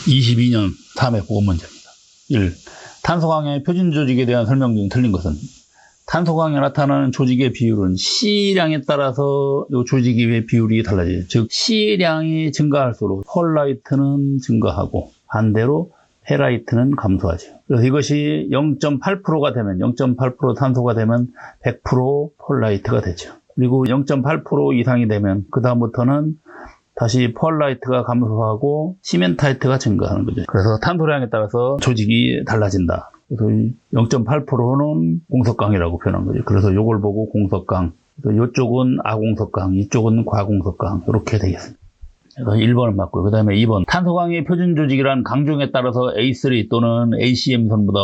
22년 3회 보건문제입니다. 1. 탄소강의 표준 조직에 대한 설명 중 틀린 것은 탄소강에 나타나는 조직의 비율은 C량에 따라서 이 조직의 비율이 달라져요. 즉 C량이 증가할수록 펄라이트는 증가하고 반대로 페라이트는 감소하죠. 그래서 이것이 0.8%가 되면 0.8% 탄소가 되면 100% 펄라이트가 되죠. 그리고 0.8% 이상이 되면 그 다음부터는 다시 펄라이트가 감소하고 시멘타이트가 증가하는 거죠. 그래서 탄소량에 따라서 조직이 달라진다. 그래서 0.8%는 공석강이라고 표현한 거죠. 그래서 이걸 보고 공석강, 이쪽은 아공석강, 이쪽은 과공석강 이렇게 되겠습니다. 그래서 1번을 맞고요. 그 다음에 2번. 탄소강의 표준 조직이란 강중에 따라서 A3 또는 ACM선보다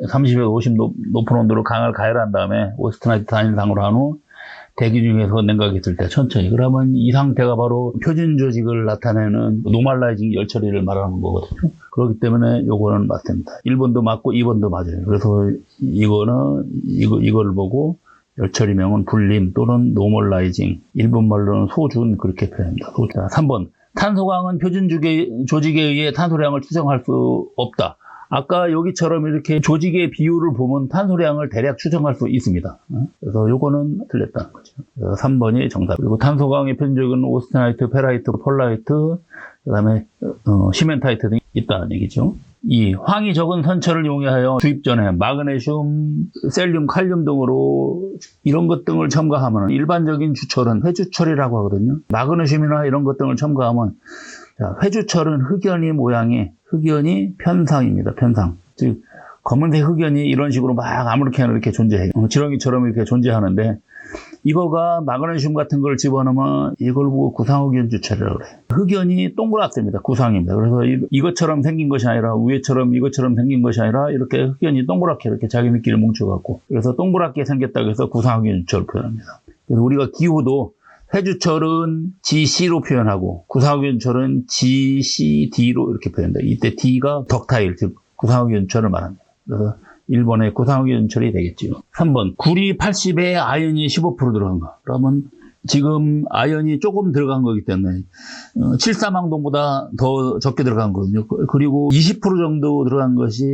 30에서 50 높은 온도로 강을 가열한 다음에 오스트나이트 단일상으로 한 후 대기 중에서 냉각이 있을 때 천천히. 그러면 이 상태가 바로 표준 조직을 나타내는 노멀라이징 열 처리를 말하는 거거든요. 그렇기 때문에 요거는 맞습니다. 1번도 맞고 2번도 맞아요. 그래서 이거를 보고 열 처리명은 불림 또는 노멀라이징. 일본 말로는 소준 그렇게 표현합니다. 자, 3번. 탄소강은 표준 조직에 의해 탄소량을 추정할 수 없다. 아까 여기처럼 이렇게 조직의 비율을 보면 탄소량을 대략 추정할 수 있습니다. 그래서 요거는 틀렸다는 거죠. 3번이 정답. 그리고 탄소강의 표준적은 오스트나이트, 페라이트, 펄라이트, 그 다음에 시멘타이트 등이 있다는 얘기죠. 2. 황이 적은 선처를 이용하여 주입 전에 마그네슘, 셀륨, 칼륨 등으로 이런 것 등을 첨가하면 일반적인 주철은 회주철이라고 하거든요. 마그네슘이나 이런 것 등을 첨가하면 회주철은 흑연이 편상입니다. 편상. 즉 검은색 흑연이 이런 식으로 막 아무렇게나 이렇게 존재해요. 지렁이처럼 이렇게 존재하는데 이거가 마그네슘 같은 걸 집어넣으면 이걸 보고 구상흑연 주철이라고 그래요. 흑연이 동그랗습니다. 구상입니다. 그래서 이것처럼 생긴 것이 아니라 위에처럼 이것처럼 생긴 것이 아니라 이렇게 흑연이 동그랗게 이렇게 자기네끼리 뭉쳐갖고 그래서 동그랗게 생겼다고 해서 구상흑연 주철을 표현합니다. 그래서 우리가 기후도 회주철은 GC로 표현하고 구상흑연철은 GCD로 이렇게 표현합니다. 이때 D가 덕타일, 즉 구상흑연철을 말합니다. 그래서 1번의 구상흑연철이 되겠죠. 3번. 구리 80에 아연이 15% 들어간 거. 그러면 지금 아연이 조금 들어간 거기 때문에 7사망동보다 더 적게 들어간 거거든요. 그리고 20% 정도 들어간 것이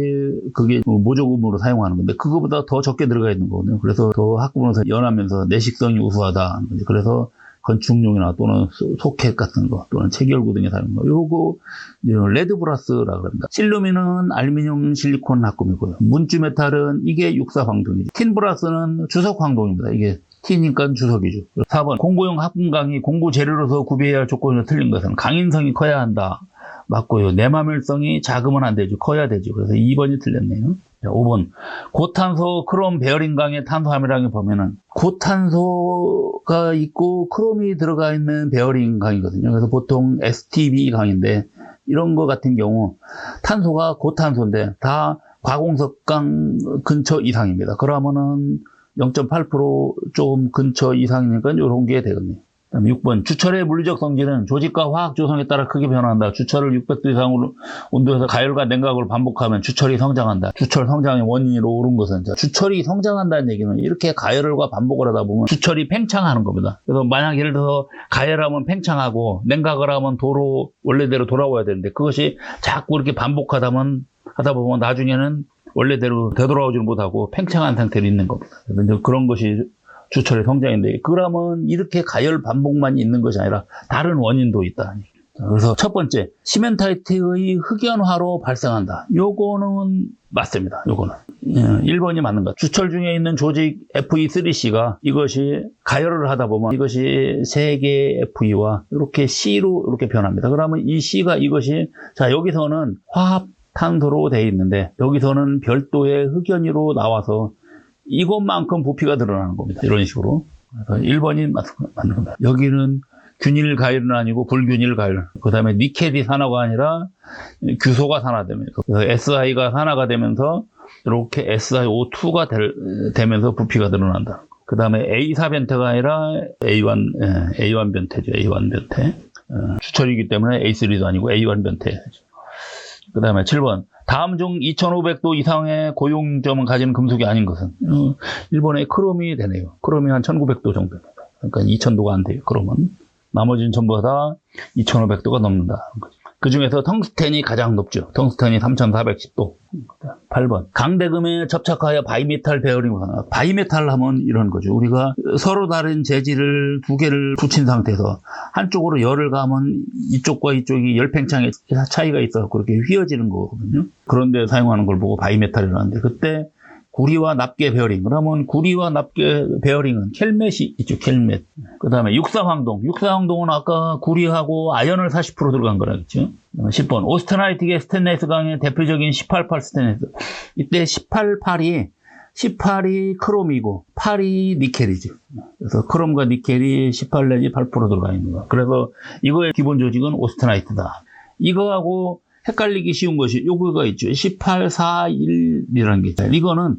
그게 모조금으로 사용하는 건데 그거보다 더 적게 들어가 있는 거거든요. 그래서 더 학구분에서 연하면서 내식성이 우수하다. 그래서 건축용이나 또는 소켓 같은 거 또는 체결구 등에 사용하는 거. 요거 레드브라스라고 합니다. 실루민은 알루미늄 실리콘 합금이고요. 문주메탈은 이게 육사황동이죠. 틴브라스는 주석황동입니다. 이게 T니까 주석이죠. 4번. 공구용 합금강이 공구 재료로서 구비해야 할 조건이 틀린 것은 강인성이 커야 한다. 맞고요. 내마멸성이 작으면 안 되죠. 커야 되죠. 그래서 2번이 틀렸네요. 자, 5번. 고탄소 크롬 베어링강의 탄소 함유량을 보면은 고탄소가 있고 크롬이 들어가 있는 베어링 강이거든요. 그래서 보통 STB 강인데 이런 거 같은 경우 탄소가 고탄소인데 다 과공석강 근처 이상입니다. 그러면은 0.8% 근처 이상이니까 이런 게 되거든요. 그다음에 6번. 주철의 물리적 성질은 조직과 화학 조성에 따라 크게 변화한다. 주철을 600도 이상으로 온도에서 가열과 냉각을 반복하면 주철이 성장한다. 주철 성장의 원인으로 오른 것은 주철이 성장한다는 얘기는 이렇게 가열과 반복을 하다 보면 주철이 팽창하는 겁니다. 그래서 만약 예를 들어서 가열하면 팽창하고 냉각을 하면 원래대로 돌아와야 되는데 그것이 자꾸 이렇게 반복하다 보면 나중에는 원래대로 되돌아오지를 못하고 팽창한 상태로 있는 겁니다. 그래서 그런 것이 주철의 성장인데 그러면 이렇게 가열 반복만 있는 것이 아니라 다른 원인도 있다. 그래서 첫 번째, 시멘타이트의 흑연화로 발생한다. 요거는 맞습니다. 요거는 1번이 맞는 것. 주철 중에 있는 조직 Fe3C가 이것이 가열을 하다 보면 이것이 3개의 Fe와 이렇게 C로 이렇게 변합니다. 그러면 이 C가 이것이 여기서는 화합 탄소로 되어 있는데 여기서는 별도의 흑연이로 나와서 이것만큼 부피가 드러나는 겁니다. 이런 식으로. 그래서 1번이 맞는 겁니다. 여기는 균일 가열은 아니고 불균일 가열. 그 다음에 니켈이 산화가 아니라 규소가 산화됩니다. 그래서 SI가 산화가 되면서 이렇게 SiO2가 되면서 부피가 드러난다. 그 다음에 A4 변태가 아니라 A1 변태죠. A1 변태. 주철이기 때문에 A3도 아니고 A1 변태죠. 그 다음에 7번. 다음 중 2500도 이상의 고용점을 가지는 금속이 아닌 것은 일본의 크롬이 되네요. 크롬이 한 1900도 정도입니다. 그러니까 2000도가 안 돼요. 크롬은. 나머지는 전부 다 2500도가 넘는다. 그 중에서 텅스텐이 가장 높죠. 텅스텐이 3410도. 8번. 강대금에 접착하여 바이메탈 베어링. 바이메탈 하면 이런 거죠. 우리가 서로 다른 재질을 두 개를 붙인 상태에서 한쪽으로 열을 가하면 이쪽과 이쪽이 열팽창의 차이가 있어서 그렇게 휘어지는 거거든요. 그런데 사용하는 걸 보고 바이메탈이라는데, 그때 구리와 납계 베어링. 그러면 구리와 납계 베어링은 켈멧이 있죠. 켈멧. 그 다음에 육사황동. 육사황동은 아까 구리하고 아연을 40% 들어간 거라겠죠. 10번. 오스트나이틱의 스테인리스 강의 대표적인 18.8 스테인리스. 이때 18이 크롬이고 8이 니켈이죠. 그래서 크롬과 니켈이 18 내지 8% 들어가 있는 거야. 그래서 이거의 기본 조직은 오스트나이트다. 이거하고 헷갈리기 쉬운 것이 요거가 있죠. 1841이라는 게 있어요. 이거는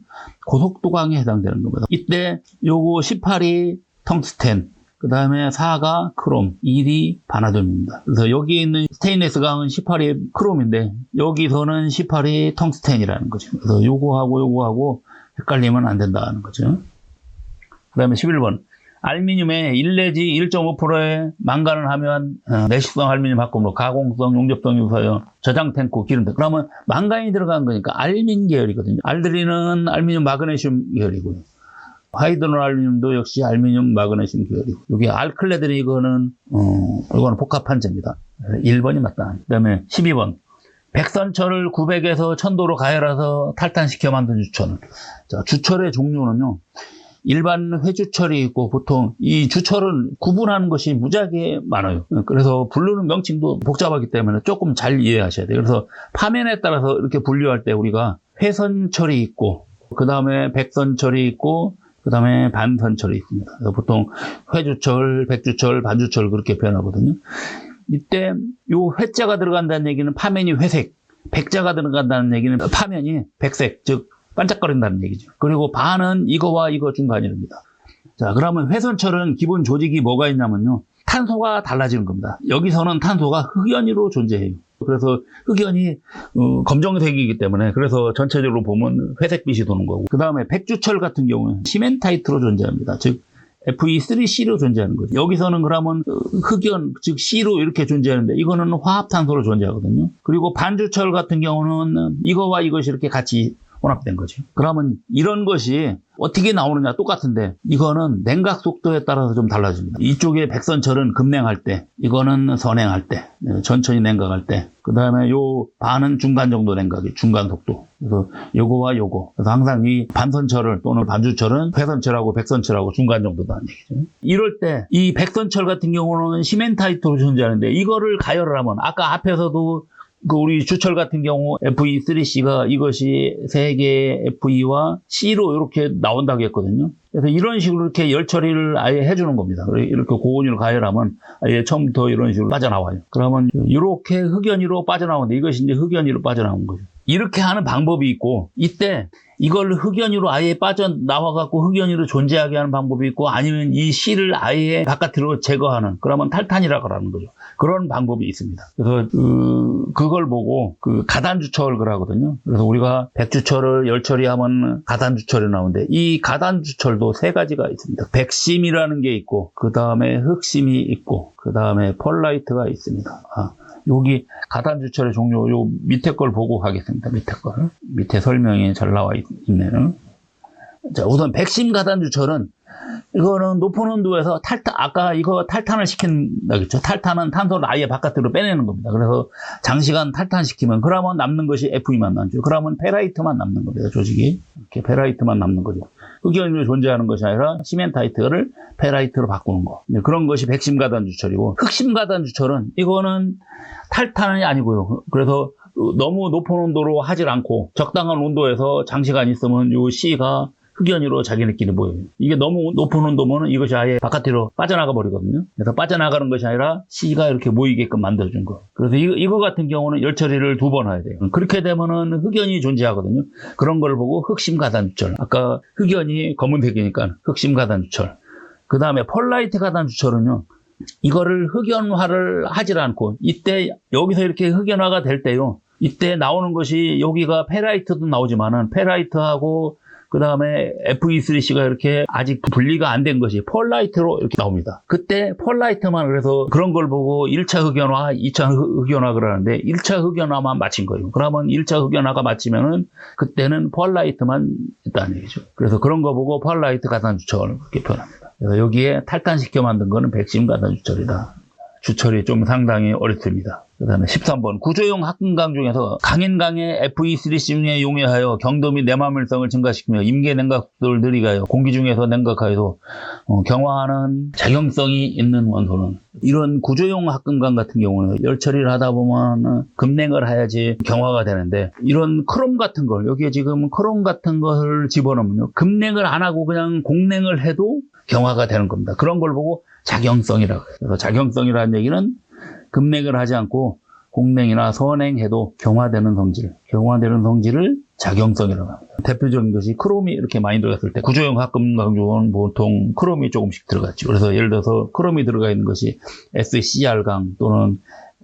고속도강에 해당되는 겁니다. 이때 요거 18이 텅스텐, 그 다음에 4가 크롬, 1이 바나듐입니다. 그래서 여기 있는 스테인리스 강은 18이 크롬인데 여기서는 18이 텅스텐이라는 거죠. 그래서 요거하고 헷갈리면 안 된다는 거죠. 그 다음에 11번. 알루미늄에 1 내지 1.5%의 망간을 하면 내식성 알루미늄 합금으로 가공성, 용접성 유사용, 저장 탱크, 기름등. 그러면 망간이 들어간 거니까 알민 계열이거든요. 알드리는 알루미늄 마그네슘 계열이고요. 하이드론 알루미늄도 역시 알루미늄 마그네슘 계열이고. 여기 알클레드는 이거는 복합판재입니다. 1번이 맞다. 그 다음에 12번. 백선철을 900에서 1000도로 가열해서 탈탄시켜 만든 주철. 자, 주철의 종류는요. 일반 회주철이 있고 보통 이 주철은 구분하는 것이 무지하게 많아요. 그래서 부르는 명칭도 복잡하기 때문에 조금 잘 이해하셔야 돼요. 그래서 파면에 따라서 이렇게 분류할 때 우리가 회선철이 있고 그 다음에 백선철이 있고 그 다음에 반선철이 있습니다. 그래서 보통 회주철, 백주철, 반주철 그렇게 표현하거든요. 이때 요 회자가 들어간다는 얘기는 파면이 회색, 백자가 들어간다는 얘기는 파면이 백색, 즉 반짝거린다는 얘기죠. 그리고 반은 이거와 이거 중간입니다. 자, 그러면 회선철은 기본 조직이 뭐가 있냐면요. 탄소가 달라지는 겁니다. 여기서는 탄소가 흑연이로 존재해요. 그래서 흑연이 검정색이기 때문에 그래서 전체적으로 보면 회색빛이 도는 거고. 그 다음에 백주철 같은 경우는 시멘타이트로 존재합니다. 즉 Fe3C로 존재하는 거죠. 여기서는 그러면 흑연, 즉 C로 이렇게 존재하는데 이거는 화합탄소로 존재하거든요. 그리고 반주철 같은 경우는 이거와 이것이 이렇게 같이 혼합된 거죠. 그러면 이런 것이 어떻게 나오느냐 똑같은데 이거는 냉각 속도에 따라서 좀 달라집니다. 이쪽에 백선철은 급냉할 때, 이거는 선행할 때, 천천히 냉각할 때, 그 다음에 요 반은 중간 정도 냉각이 중간 속도. 그래서 요거와 요거. 그래서 항상 이 반선철을 또는 반주철은 회선철하고 백선철하고 중간 정도다는 얘기죠. 이럴 때 이 백선철 같은 경우는 시멘타이트로 존재하는데 이거를 가열을 하면 아까 앞에서도 우리 주철 같은 경우 Fe3C가 이것이 3개의 Fe와 C로 이렇게 나온다고 했거든요. 그래서 이런 식으로 이렇게 열 처리를 아예 해주는 겁니다. 이렇게 고온유를 가열하면 아예 처음부터 이런 식으로 빠져나와요. 그러면 이렇게 흑연유로 빠져나오는데 이것이 이제 흑연유로 빠져나온 거죠. 이렇게 하는 방법이 있고 이때 이걸 흑연유로 아예 빠져나와갖고 흑연유로 존재하게 하는 방법이 있고 아니면 이 C를 아예 바깥으로 제거하는 그러면 탈탄이라고 하는 거죠. 그런 방법이 있습니다. 그래서 그걸 보고 가단주철을 그러거든요. 그래서 우리가 백주철을 열처리하면 가단주철이 나오는데 이 가단주철도 3가지가 있습니다. 백심이라는 게 있고 그 다음에 흑심이 있고 그 다음에 펄라이트가 있습니다. 여기 가단주철의 종류 요 밑에 걸 보고 하겠습니다. 밑에 설명이 잘 나와 있네요. 자, 우선 백심 가단주철은 이거는 높은 온도에서 아까 이거 탈탄을 시킨다겠죠. 탈탄은 탄소를 아예 바깥으로 빼내는 겁니다. 그래서 장시간 탈탄시키면 그러면 남는 것이 Fe만 남죠. 그러면 페라이트만 남는 겁니다. 조직이 이렇게 페라이트만 남는 거죠. 흑연유로 존재하는 것이 아니라 시멘타이트를 페라이트로 바꾸는 거. 그런 것이 백심 가단주철이고 흑심 가단주철은 이거는 탈탄이 아니고요. 그래서 너무 높은 온도로 하질 않고 적당한 온도에서 장시간 있으면 요 C가 흑연유로 자기네끼리 보여요. 이게 너무 높은 온도면 이것이 아예 바깥으로 빠져나가 버리거든요. 그래서 빠져나가는 것이 아니라 C가 이렇게 모이게끔 만들어준 거. 그래서 이거 같은 경우는 열처리를 2번 해야 돼요. 그렇게 되면은 흑연이 존재하거든요. 그런 걸 보고 흑심 가단주철. 아까 흑연이 검은색이니까 흑심 가단주철. 그 다음에 펄라이트 가단주철은요. 이거를 흑연화를 하질 않고 이때 여기서 이렇게 흑연화가 될 때요. 이때 나오는 것이 여기가 페라이트도 나오지만은 페라이트하고 그 다음에 Fe3C가 이렇게 아직 분리가 안 된 것이 펄라이트로 이렇게 나옵니다. 그때 펄라이트만 그래서 그런 걸 보고 1차 흑연화, 2차 흑연화 그러는데 1차 흑연화만 마친 거예요. 그러면 1차 흑연화가 마치면은 그때는 펄라이트만 있다는 얘기죠. 그래서 그런 거 보고 펄라이트 가산주철 그렇게 표현합니다. 그래서 여기에 탈탄시켜 만든 거는 백신 가산주철이다. 주철이 좀 상당히 어렵습니다. 그 다음에 13번 구조용 합금강 중에서 강인강의 Fe3C에 용해하여 경도 및 내마밀성을 증가시키며 임계 냉각속도를 느리게 하여 공기 중에서 냉각하여도 경화하는 작용성이 있는 원소는 이런 구조용 합금강 같은 경우는 열 처리를 하다 보면 급냉을 해야지 경화가 되는데 이런 크롬 같은 걸 여기에 지금 크롬 같은 것을 집어넣으면요 급냉을 안 하고 그냥 공냉을 해도 경화가 되는 겁니다. 그런 걸 보고 작용성이라고 해요. 그래서 작용성이라는 얘기는 급냉을 하지 않고 공냉이나 선행해도 경화되는 성질을 작용성이라고 합니다. 대표적인 것이 크롬이 이렇게 많이 들어갔을 때 구조용 합금강 중은 보통 크롬이 조금씩 들어갔죠. 그래서 예를 들어서 크롬이 들어가 있는 것이 SCR강 또는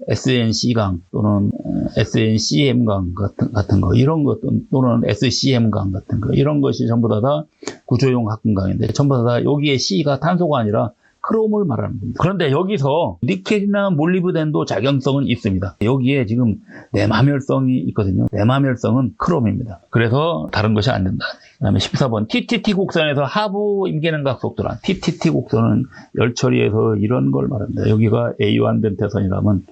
SNC강 또는 SNCM강 같은 거 이런 것 또는 SCM강 같은 거 이런 것이 전부 다 구조용 합금강인데 전부 다 여기에 C가 탄소가 아니라 크롬을 말하는 겁니다. 그런데 여기서 니켈이나 몰리브덴도 작용성은 있습니다. 여기에 지금 내마멸성이 있거든요. 내마멸성은 크롬입니다. 그래서 다른 것이 안 된다. 그 다음에 14번 TTT 곡선에서 하부 임계냉각 속도란 TTT 곡선은 열 처리에서 이런 걸 말합니다. 여기가 A1덴테선이라면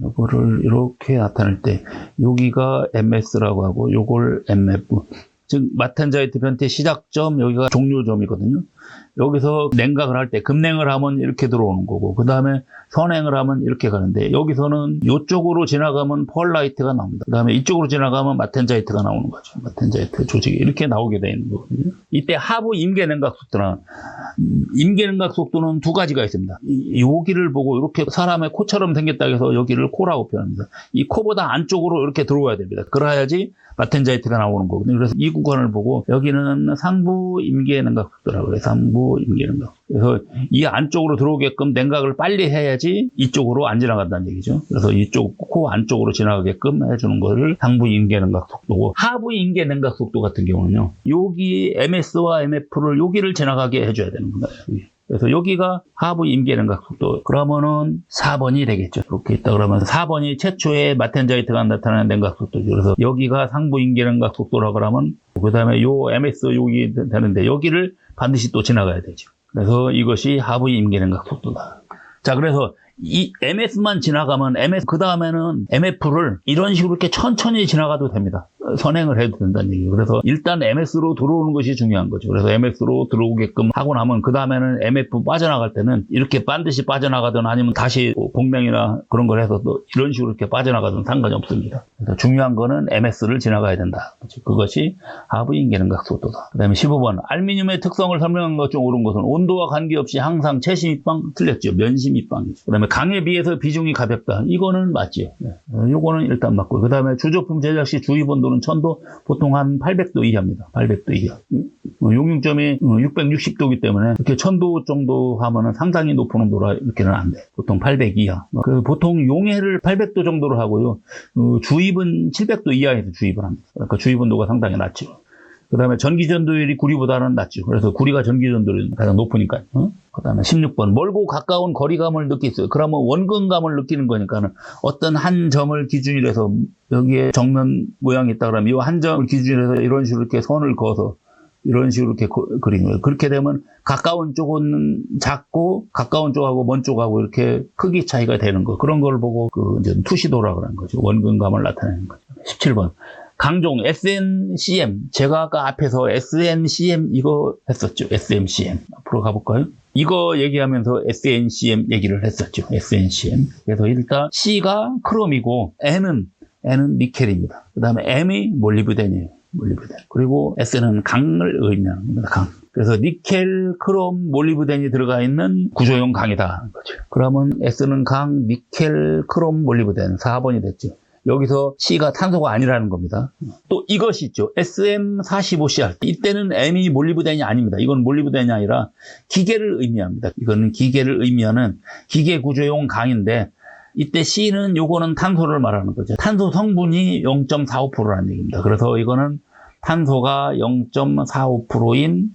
이거를 이렇게 나타낼 때 여기가 MS라고 하고 요걸 MF 즉 마텐자이트 변태 시작점 여기가 종료점이거든요. 여기서 냉각을 할 때 급냉을 하면 이렇게 들어오는 거고 그 다음에 선행을 하면 이렇게 가는데 여기서는 이쪽으로 지나가면 펄라이트가 나옵니다. 그 다음에 이쪽으로 지나가면 마텐자이트가 나오는 거죠. 마텐자이트 조직이 이렇게 나오게 되어 있는 거거든요. 이때 하부 임계냉각 속도는 임계냉각 속도는 두 가지가 있습니다. 여기를 보고 이렇게 사람의 코처럼 생겼다 해서 여기를 코라고 표현합니다. 이 코보다 안쪽으로 이렇게 들어와야 됩니다. 그래야지 마텐자이트가 나오는 거거든요. 그래서 이 구간을 보고 여기는 상부 임계냉각 속도라고 해요. 상부 임계냉각. 그래서 이 안쪽으로 들어오게끔 냉각을 빨리 해야지 이쪽으로 안 지나간다는 얘기죠. 그래서 이쪽 코 안쪽으로 지나가게끔 해주는 거를 상부 임계냉각 속도고 하부 임계냉각 속도 같은 경우는요. 여기 MS와 MF를 여기를 지나가게 해줘야 되는 거예요. 그래서 여기가 하부 임계냉각 속도 그러면은 4번이 되겠죠. 이렇게 있다 그러면 4번이 최초의 마텐자이트가 나타나는 냉각 속도죠. 그래서 여기가 상부 임계냉각 속도라고 하면 그 다음에 요 MS 여기 되는데 여기를 반드시 또 지나가야 되죠. 그래서 이것이 하부 임계냉각 속도다. 자, 그래서 이 MS만 지나가면 그 다음에는 MF를 이런 식으로 이렇게 천천히 지나가도 됩니다. 선행을 해도 된다는 얘기예요. 그래서 일단 MS로 들어오는 것이 중요한 거죠. 그래서 MS로 들어오게끔 하고 나면 그 다음에는 MF 빠져나갈 때는 이렇게 반드시 빠져나가든 아니면 다시 공냉이나 그런 걸 해서 또 이런 식으로 이렇게 빠져나가든 상관이 없습니다. 그래서 중요한 거는 MS를 지나가야 된다. 그것이 하부 임계냉각 속도다. 그 다음에 15번 알루미늄의 특성을 설명한 것 중 옳은 것은 온도와 관계없이 항상 채시 밑방 틀렸죠. 면시 밑방이죠. 그 다음에 강에 비해서 비중이 가볍다. 이거는 맞죠. 이거는 일단 맞고 그 다음에 주조품 제작 시 주입 온도는 1000도 보통 한 800도 이하입니다. 800도 이하. 용융점이 660도이기 때문에 이렇게 1000도 정도 하면은 상당히 높은 온도라 이렇게는 안 돼. 보통 800 이하. 보통 용해를 800도 정도로 하고요. 주입은 700도 이하에서 주입을 합니다. 그러니까 주입 온도가 상당히 낮죠. 그 다음에 전기전도율이 구리보다는 낮죠. 그래서 구리가 전기전도율이 가장 높으니까요. 그 다음에 16번. 멀고 가까운 거리감을 느끼세요. 그러면 원근감을 느끼는 거니까는 어떤 한 점을 기준으로 해서 여기에 정면 모양이 있다 그러면 이 한 점을 기준으로 해서 이런 식으로 이렇게 선을 그어서 이런 식으로 이렇게 그리는 거예요. 그렇게 되면 가까운 쪽은 작고 가까운 쪽하고 먼 쪽하고 이렇게 크기 차이가 되는 거. 그런 걸 보고 이제 투시도라고 하는 거죠. 원근감을 나타내는 거죠. 17번. 강종 SNCM 제가 아까 앞에서 SNCM 이거 했었죠. SMCM 앞으로 가볼까요? 이거 얘기하면서 SNCM 얘기를 했었죠. SNCM 그래서 일단 C가 크롬이고 N은 니켈입니다. 그 다음에 M이 몰리브덴이에요. 몰리브덴. 그리고 S는 강을 의미하는 겁니다. 강. 그래서 니켈, 크롬, 몰리브덴이 들어가 있는 구조용 강이다. 거죠. 그러면 S는 강, 니켈, 크롬, 몰리브덴 4번이 됐죠. 여기서 C가 탄소가 아니라는 겁니다. 또 이것이 있죠. SM45Cr. 이때는 M이 몰리브덴이 아닙니다. 이건 몰리브덴이 아니라 기계를 의미합니다. 이거는 기계를 의미하는 기계 구조용 강인데 이때 C는 요거는 탄소를 말하는 거죠. 탄소 성분이 0.45%라는 얘기입니다. 그래서 이거는 탄소가 0.45%인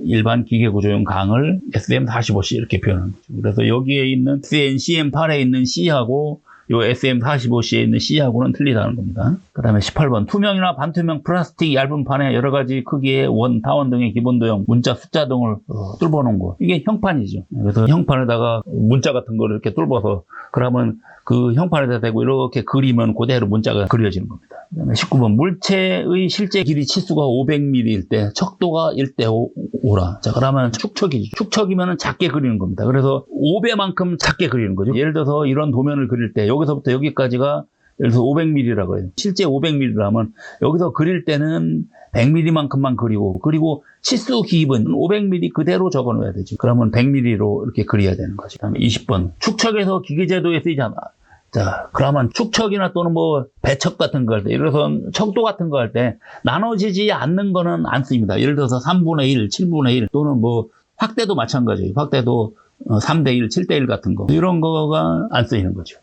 일반 기계구조용 강을 SM45C 이렇게 표현하는 거죠. 그래서 여기에 있는 CN8에 있는 C하고 요 SM45C에 있는 C하고는 틀리다는 겁니다. 그 다음에 18번. 투명이나 반투명 플라스틱 얇은 판에 여러 가지 크기의 원, 타원 등의 기본 도형, 문자, 숫자 등을 뚫어놓은 거. 이게 형판이죠. 그래서 형판에다가 문자 같은 거를 이렇게 뚫어서 그러면 그 형판에다 대고 이렇게 그리면 그대로 문자가 그려지는 겁니다. 그 다음에 19번. 물체의 실제 길이 치수가 500mm일 때 척도가 1:5라. 자, 그러면 축척이죠. 축척이면 작게 그리는 겁니다. 그래서 5배만큼 작게 그리는 거죠. 예를 들어서 이런 도면을 그릴 때 여기서부터 여기까지가 예를 들어서 500mm라고 해요. 실제 500mm라면 여기서 그릴 때는 100mm만큼만 그리고 치수 기입은 500mm 그대로 적어 놓아야 되죠. 그러면 100mm로 이렇게 그려야 되는 거죠. 그다음에 20번. 축척에서 기계제도에 쓰이잖아. 자, 그러면 축척이나 또는 뭐 배척 같은 거 할 때, 예를 들어서 척도 같은 거 할 때 나눠지지 않는 거는 안 쓰입니다. 예를 들어서 3분의 1, 7분의 1 또는 뭐 확대도 마찬가지예요. 확대도 3:1, 7:1 같은 거. 이런 거가 안 쓰이는 거죠.